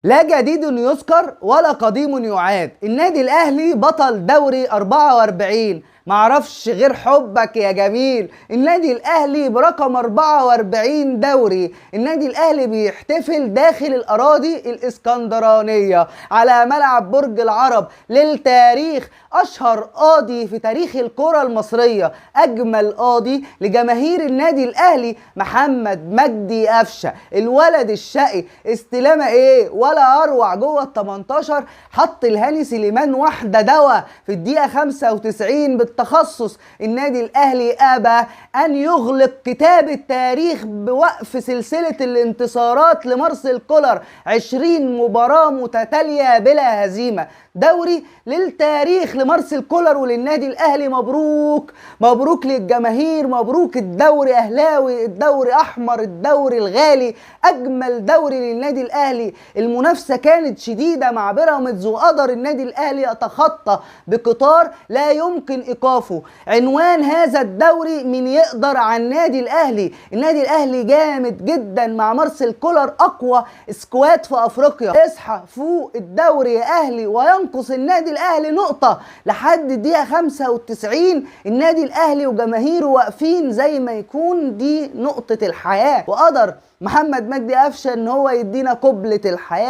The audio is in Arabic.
لا جديد يذكر ولا قديم يعاد. النادي الاهلي بطل دوري 44. معرفش غير حبك يا جميل. النادي الاهلي برقم 44 دوري. النادي الاهلي بيحتفل داخل الاراضي الاسكندرانيه على ملعب برج العرب للتاريخ. اشهر قاضي في تاريخ الكره المصريه، اجمل قاضي لجماهير النادي الاهلي، محمد مجدي قفشه، الولد الشقي. استلامه ايه ولا اروع جوه ال 18. حط الهاني سليمان واحده دوا في الدقيقه 95 بالتخصص. النادي الاهلي ابى ان يغلق كتاب التاريخ بوقف سلسله الانتصارات لمارسيل كولر، 20 مباراه متتاليه بلا هزيمه. دوري للتاريخ لمارسيل كولر وللنادي الاهلي. مبروك مبروك للجماهير، مبروك الدوري اهلاوي، الدوري احمر، الدوري الغالي، اجمل دوري للنادي الاهلي. المنافسه كانت شديده مع بيراميدز وقدر النادي الاهلي يتخطى بقطار لا يمكن ايقافه. عنوان هذا الدوري: من يقدر على النادي الاهلي. النادي الاهلي جامد جدا مع مارسيل كولر، اقوى سكواد في افريقيا. اصحى فوق الدوري يا اهلي. وينقص النادي الاهلي نقطه لحد الدقيقه 95. النادي الاهلي وجماهيره واقفين زي ما يكون دي نقطه الحياه، وقدر محمد مجدي قفشه ان هو يدينا قبلة الحياة.